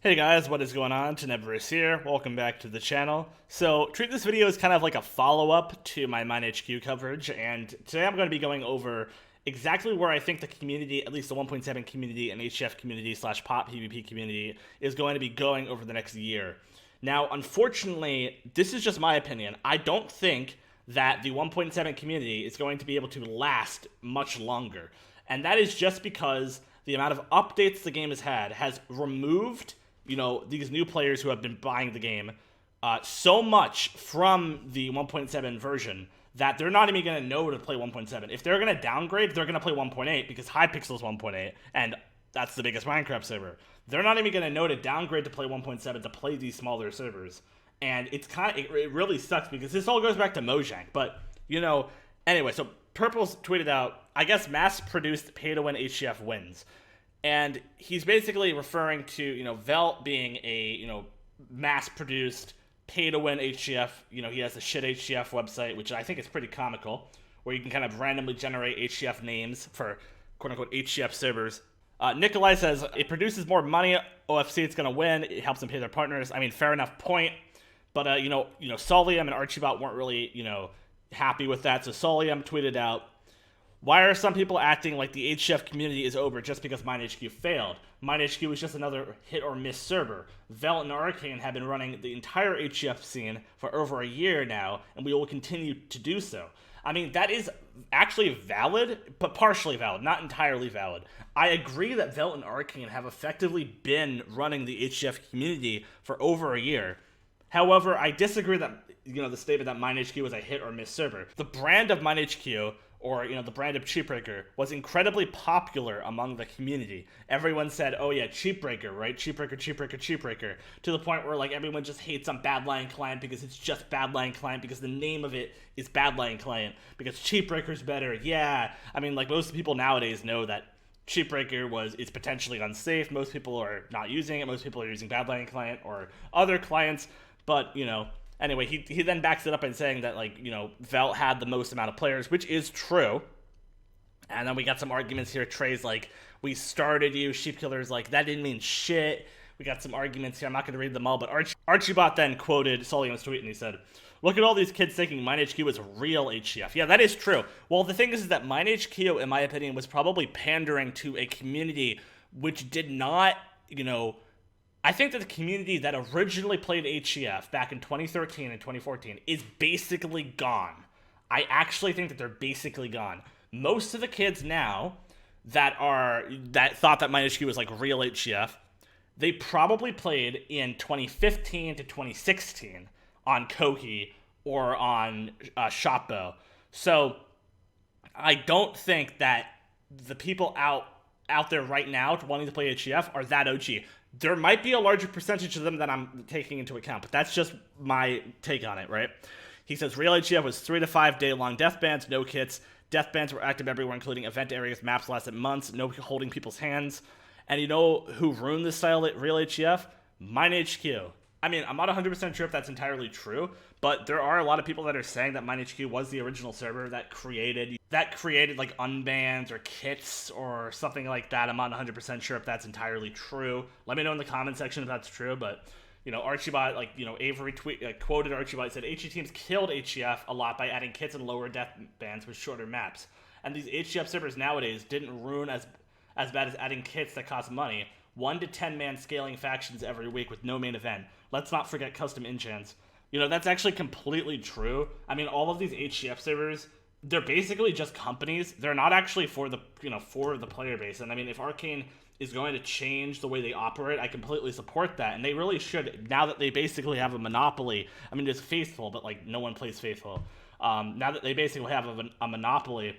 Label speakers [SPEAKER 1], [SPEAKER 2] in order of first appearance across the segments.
[SPEAKER 1] Hey guys, what is going on? Tenebris here. Welcome back to the channel. So, treat this video as kind of like a follow-up to my MineHQ coverage, and today I'm going to be going over exactly where I think the community, at least the 1.7 community and HF community slash pop PvP community, is going to be going over the next year. Now, unfortunately, this is just my opinion. I don't think that the 1.7 community is going to be able to last much longer. And that is just because the amount of updates the game has removed these new players who have been buying the game so much from the 1.7 version that they're not even going to know to play 1.7. If they're going to downgrade, they're going to play 1.8 because Hypixel is 1.8, and that's the biggest Minecraft server. They're not even going to know to downgrade to play 1.7 to play these smaller servers. And it really sucks because this all goes back to Mojang. But, anyway, so Purple's tweeted out, I guess mass-produced pay-to-win HCF wins. And he's basically referring to, Velt being a, mass-produced, pay-to-win HCF. He has a shit HCF website, which I think is pretty comical, where you can kind of randomly generate HCF names for quote-unquote HCF servers. Nikolai says, it produces more money. OFC, it's going to win. It helps them pay their partners. I mean, fair enough point. But, Solium and Archibot weren't really, happy with that. So Solium tweeted out, why are some people acting like the HF community is over just because MineHQ failed? MineHQ was just another hit or miss server. Velt and Arcane have been running the entire HF scene for over a year now, and we will continue to do so. I mean, that is actually valid, but partially valid, not entirely valid. I agree that Velt and Arcane have effectively been running the HF community for over a year. However, I disagree that, the statement that MineHQ was a hit or miss server. The brand of MineHQ, or, the brand of Cheapbreaker, was incredibly popular among the community. Everyone said, oh yeah, Cheapbreaker, right? Cheapbreaker, Cheapbreaker, Cheapbreaker. To the point where, everyone just hates on Badlion Client because it's just Badlion Client, because the name of it is Badlion Client, because Cheapbreaker's better. Yeah, I mean, most people nowadays know that Cheapbreaker is potentially unsafe. Most people are not using it. Most people are using Badlion Client or other clients, but, anyway, he then backs it up in saying that, Velt had the most amount of players, which is true. And then we got some arguments here. Trey's like, we started you. Sheepkiller's like, that didn't mean shit. We got some arguments here. I'm not going to read them all, but Archibot then quoted Solium's tweet, and he said, look at all these kids thinking MineHQ is real HCF. Yeah, that is true. Well, the thing is that MineHQ, in my opinion, was probably pandering to a community which did not, I think that the community that originally played HCF back in 2013 and 2014 is basically gone. I actually think that they're basically gone. Most of the kids now that thought that MineHQ was real HCF, they probably played in 2015 to 2016 on Kohi or on Shopbo. So I don't think that the people out there right now wanting to play HCF are that OG. There might be a larger percentage of them that I'm taking into account, but that's just my take on it, right? He says, real HCF was 3 to 5 day long death bans, no kits. Death bans were active everywhere, including event areas. Maps lasted months, no holding people's hands. And you know who ruined this style at real HCF? MineHQ. I mean, I'm not 100% sure if that's entirely true, but there are a lot of people that are saying that MineHQ was the original server that created unbans or kits or something like that. I'm not 100% sure if that's entirely true. Let me know in the comment section if that's true, but Archibot, Avery quoted Archibot, said HE teams killed HCF a lot by adding kits and lower death bans with shorter maps. And these HCF servers nowadays didn't ruin as bad as adding kits that cost money. 1 to 10 man scaling factions every week with no main event. Let's not forget custom enchants. That's actually completely true. I mean, all of these HCF servers, they're basically just companies. They're not actually for the player base. And I mean, if Arcane is going to change the way they operate, I completely support that. And they really should, now that they basically have a monopoly. I mean, it's Faithful, but no one plays Faithful. Now that they basically have a monopoly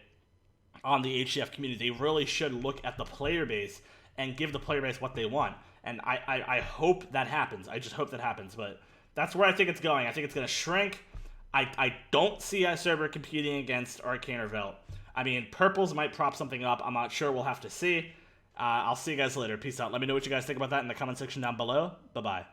[SPEAKER 1] on the HCF community, they really should look at the player base and give the player base what they want. And I hope that happens. I just hope that happens. But that's where I think it's going. I think it's going to shrink. I don't see a server competing against Arcane or Velt. I mean, Purples might prop something up. I'm not sure. We'll have to see. I'll see you guys later. Peace out. Let me know what you guys think about that in the comment section down below. Bye-bye.